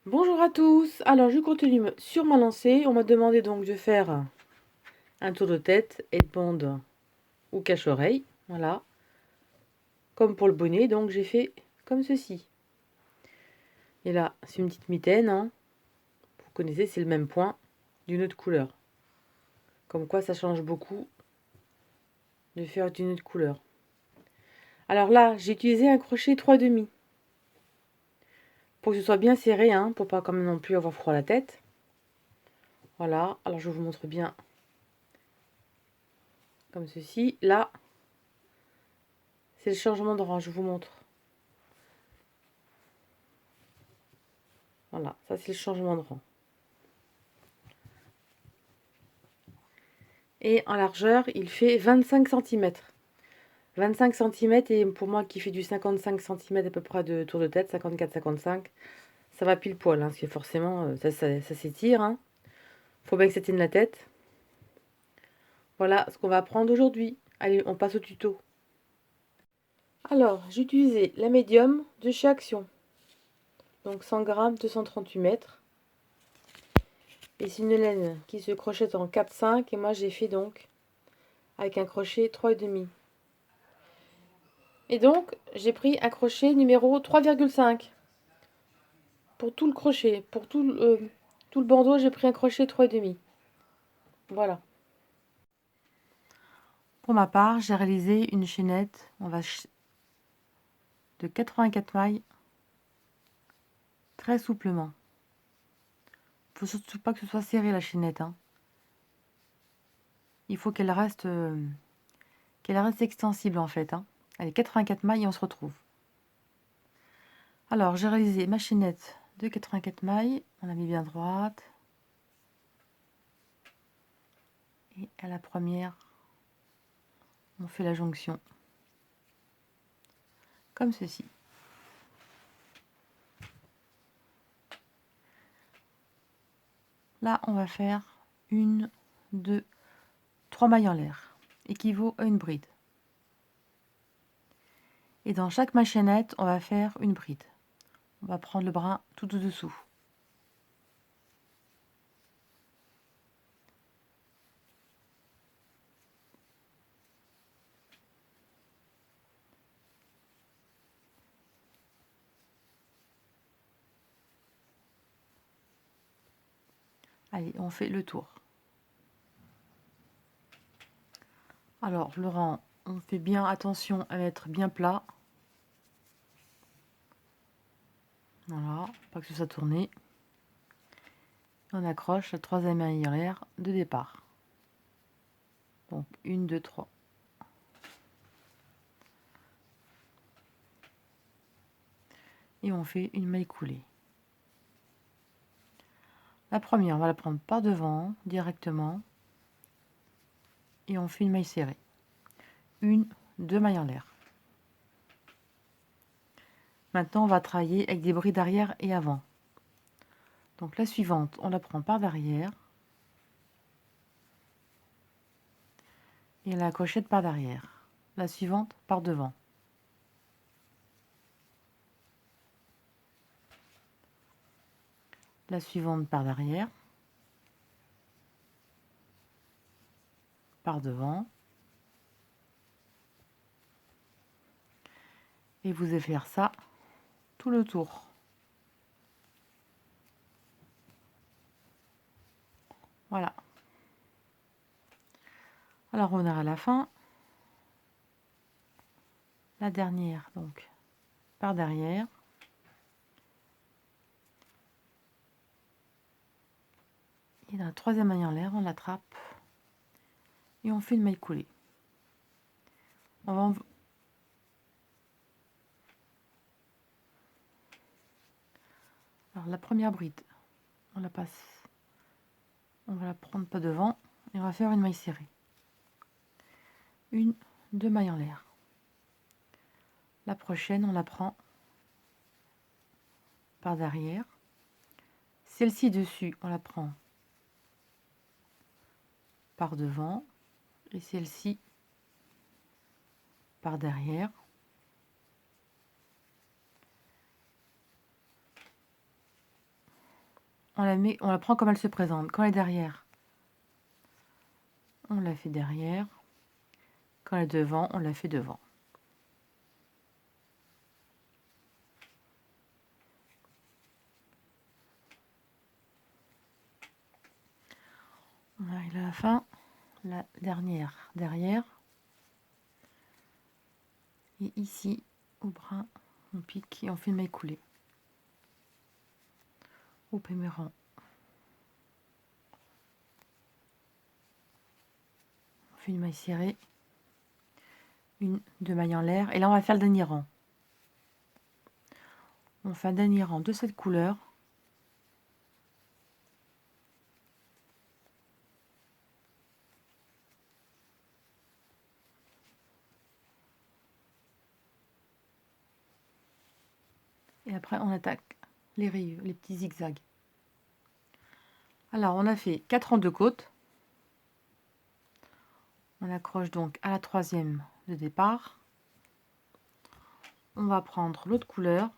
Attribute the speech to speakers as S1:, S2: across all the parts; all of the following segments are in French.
S1: Bonjour à tous. Alors, je continue sur ma lancée. On m'a demandé donc de faire un tour de tête, headband ou cache-oreille. Voilà. Comme pour le bonnet, donc j'ai fait comme ceci. Et là, c'est une petite mitaine, hein. Vous connaissez, c'est le même point d'une autre couleur. Comme quoi, ça change beaucoup de faire d'une autre couleur. Alors là, j'ai utilisé un crochet 3/2 pour que ce soit bien serré, hein, pour pas quand même non plus avoir froid à la tête. Voilà. Alors, je vous montre bien comme ceci. Là, c'est le changement de rang. Je vous montre. Voilà, ça c'est le changement de rang. Et en largeur, il fait 25 cm. 25 cm, et pour moi qui fais du 55 cm à peu près de tour de tête, 54-55, ça va pile poil, hein, parce que forcément, ça s'étire. Hein. Faut bien que ça tienne la tête. Voilà ce qu'on va apprendre aujourd'hui. Allez, on passe au tuto. Alors, j'ai utilisé la médium de chez Action. Donc 100 grammes, 238 mètres. Et c'est une laine qui se crochette en 4-5. Et moi, j'ai fait donc avec un crochet 3,5. Et donc, j'ai pris un crochet numéro 3,5. Pour tout le crochet, pour tout le bandeau, j'ai pris un crochet 3,5. Voilà. Pour ma part, j'ai réalisé une chaînette de 84 mailles très souplement. Il ne faut surtout pas que ce soit serré la chaînette. Hein. Il faut qu'elle reste extensible en fait. Hein. Allez, 84 mailles et on se retrouve. Alors, j'ai réalisé ma chaînette de 84 mailles. On la met bien droite. Et à la première, on fait la jonction. Comme ceci. Là, on va faire 1, 2, 3 mailles en l'air, équivaut à une bride. Et dans chaque chaînette, on va faire une bride. On va prendre le brin tout au-dessous. Allez, on fait le tour. Alors, le rang, on fait bien attention à être bien plat. Voilà, pas que ce soit tourné. On accroche la troisième maille en l'air de départ. Donc, 1, 2, 3. Et on fait une maille coulée. La première, on va la prendre par devant, directement. Et on fait une maille serrée. 1, 2 mailles en l'air. Maintenant, on va travailler avec des brides arrière et avant. Donc la suivante, on la prend par derrière. Et la crochette par derrière. La suivante par devant. La suivante par derrière. Par devant. Et vous allez faire ça tout le tour. Voilà. Alors on est à la fin. La dernière, donc, par derrière. Et dans la troisième maille en l'air, on l'attrape. Et on fait une maille coulée. Alors la première bride, on la passe. On va la prendre pas devant. Et on va faire une maille serrée. 1, 2 mailles en l'air. La prochaine, on la prend par derrière. Celle-ci dessus, on la prend par devant. Et celle-ci par derrière. on la prend comme elle se présente. Quand elle est derrière, on la fait derrière. Quand elle est devant, on la fait devant. On arrive à la fin, la dernière derrière. Et ici, au bras, on pique et on fait une maille coulée. Au premier rang. On fait une maille serrée. Une, deux mailles en l'air. Et là, on va faire le dernier rang. On fait un dernier rang de cette couleur. Et après, on attaque les rayures, les petits zigzags. Alors, on a fait 4 rangs de côte. On accroche donc à la troisième de départ. On va prendre l'autre couleur.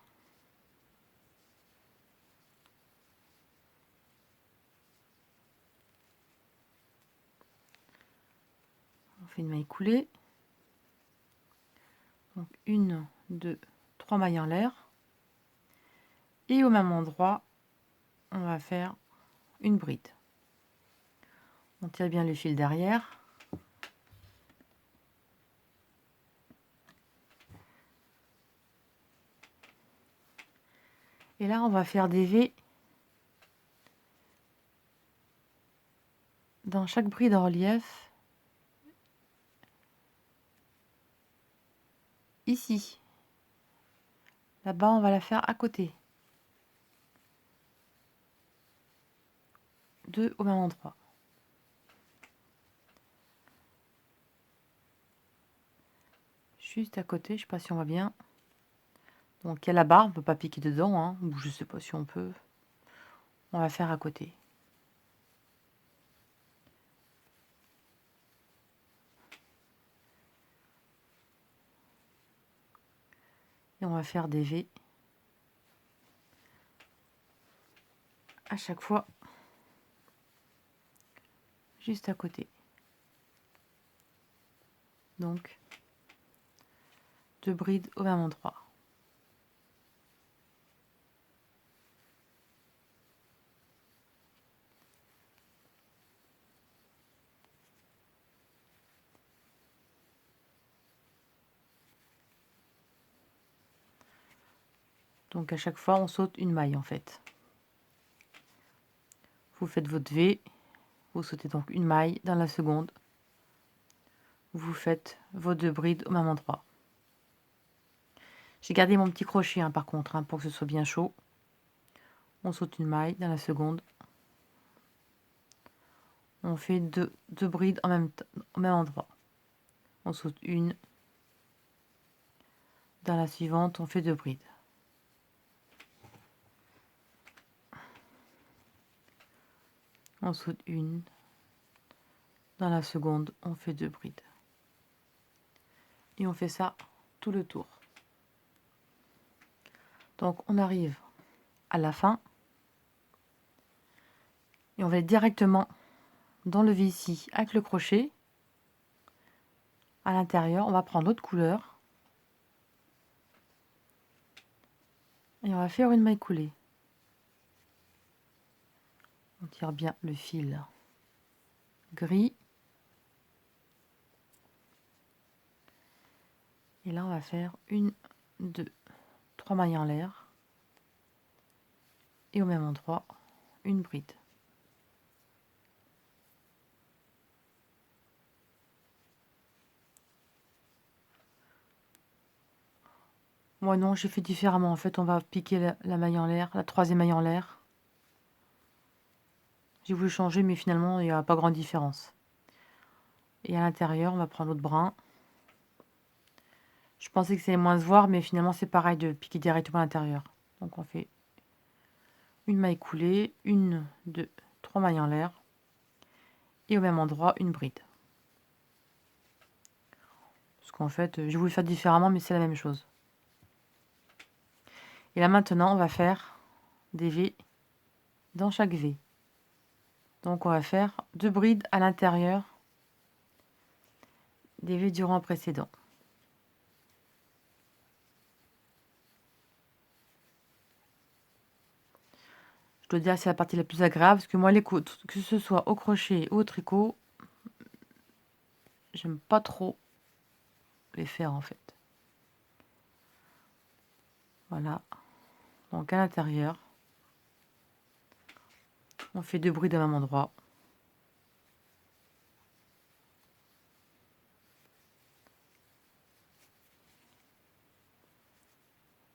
S1: On fait une maille coulée. Donc, 1, 2, 3 mailles en l'air. Et au même endroit, on va faire une bride. On tire bien le fil derrière. Et là, on va faire des V dans chaque bride en relief. Ici. Là-bas, on va la faire à côté. 2 au même endroit. Juste à côté, je ne sais pas si on voit bien. Donc il y a la barre, on ne peut pas piquer dedans, hein, ou je ne sais pas si on peut. On va faire à côté. Et on va faire des V à chaque fois, juste à côté. Donc 2 brides au même endroit. Donc à chaque fois, on saute une maille en fait. Vous faites votre V, vous sautez donc une maille dans la seconde. Vous faites vos 2 brides au même endroit. J'ai gardé mon petit crochet par contre, pour que ce soit bien chaud. On saute une maille dans la seconde. On fait deux brides au même endroit. On saute une. Dans la suivante, on fait 2 brides. On saute une. Dans la seconde, on fait 2 brides. Et on fait ça tout le tour. Donc on arrive à la fin. Et on va directement dans le V ici avec le crochet. À l'intérieur, on va prendre l'autre couleur. Et on va faire une maille coulée. On tire bien le fil gris. Et là, on va faire 1, 2, 3 mailles en l'air. Et au même endroit, une bride. Moi non, j'ai fait différemment. En fait, on va piquer la maille en l'air, la troisième maille en l'air. J'ai voulu changer, mais finalement, il n'y a pas grande différence. Et à l'intérieur, on va prendre l'autre brin. Je pensais que ça allait moins se voir, mais finalement, c'est pareil de piquer directement à l'intérieur. Donc, on fait une maille coulée, 1, 2, 3 mailles en l'air. Et au même endroit, une bride. Parce qu'en fait, j'ai voulu faire différemment, mais c'est la même chose. Et là, maintenant, on va faire des V dans chaque V. Donc on va faire 2 brides à l'intérieur des V du rang précédent. Je dois dire que c'est la partie la plus agréable parce que moi les côtes, que ce soit au crochet ou au tricot, j'aime pas trop les faire en fait. Voilà. Donc à l'intérieur, on fait 2 brides au même endroit.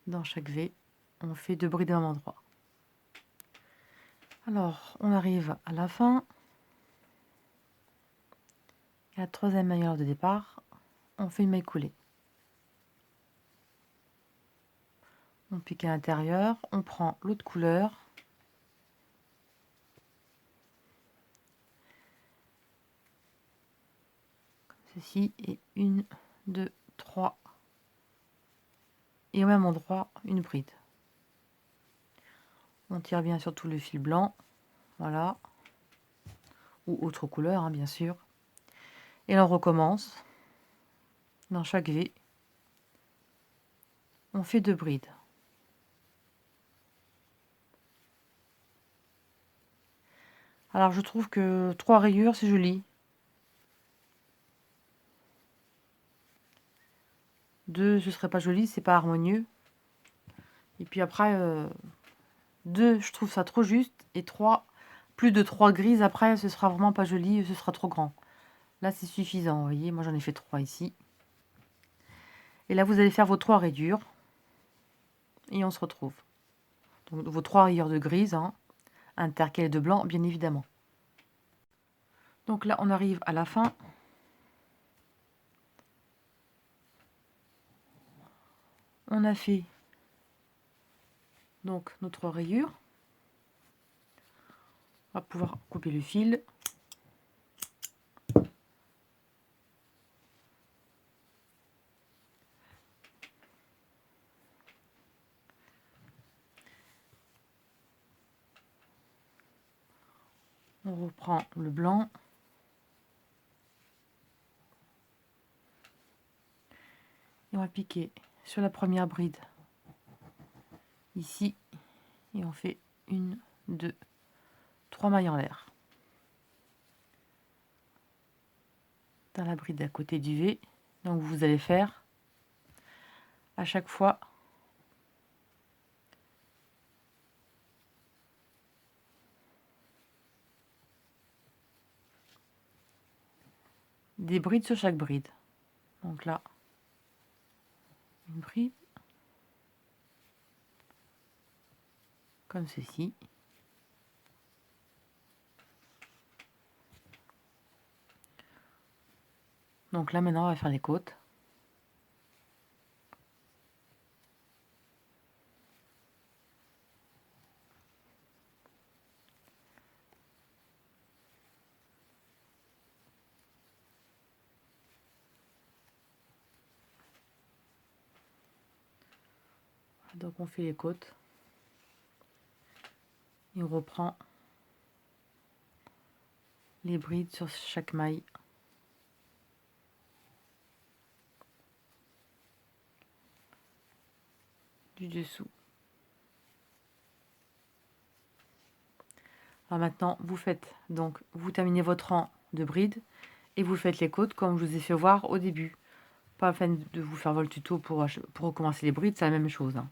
S1: Dans chaque V, on fait 2 brides au même endroit. Alors, on arrive à la fin. Et la troisième maillot de départ, on fait une maille coulée. On pique à l'intérieur, on prend l'autre couleur. Comme ceci, et 1, 2, 3. Et au même endroit, une bride. On tire bien surtout le fil blanc, voilà, ou autre couleur, hein, bien sûr. Et on recommence. Dans chaque V, on fait 2 brides. Alors je trouve que 3 rayures, c'est joli. 2, ce serait pas joli, c'est pas harmonieux. Et puis après, 2, je trouve ça trop juste. Et 3, plus de 3 grises après, ce sera vraiment pas joli, ce sera trop grand. Là, c'est suffisant, vous voyez. Moi, j'en ai fait 3 ici. Et là, vous allez faire vos 3 rayures. Et on se retrouve. Donc, vos 3 rayures de grise, hein, intercalées de blanc, bien évidemment. Donc là, on arrive à la fin. On a fait donc nos 3 rayures. On va pouvoir couper le fil. On reprend le blanc. Et on va piquer sur la première bride ici. Et on fait 1, 2, 3 mailles en l'air. Dans la bride à côté du V. Donc vous allez faire à chaque fois des brides sur chaque bride. Donc là, une bride, comme ceci. Donc là, maintenant, on va faire les côtes. Donc on fait les côtes. Et on reprend les brides sur chaque maille. Du dessous. Alors maintenant, vous faites, donc vous terminez votre rang de brides et vous faites les côtes comme je vous ai fait voir au début. Pas la peine de vous faire le tuto pour recommencer les brides, c'est la même chose, hein.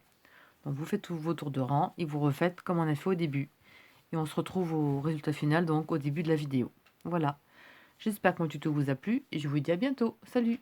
S1: Donc vous faites tous vos tours de rang et vous refaites comme on a fait au début. Et on se retrouve au résultat final, donc au début de la vidéo. Voilà. J'espère que mon tuto vous a plu et je vous dis à bientôt. Salut!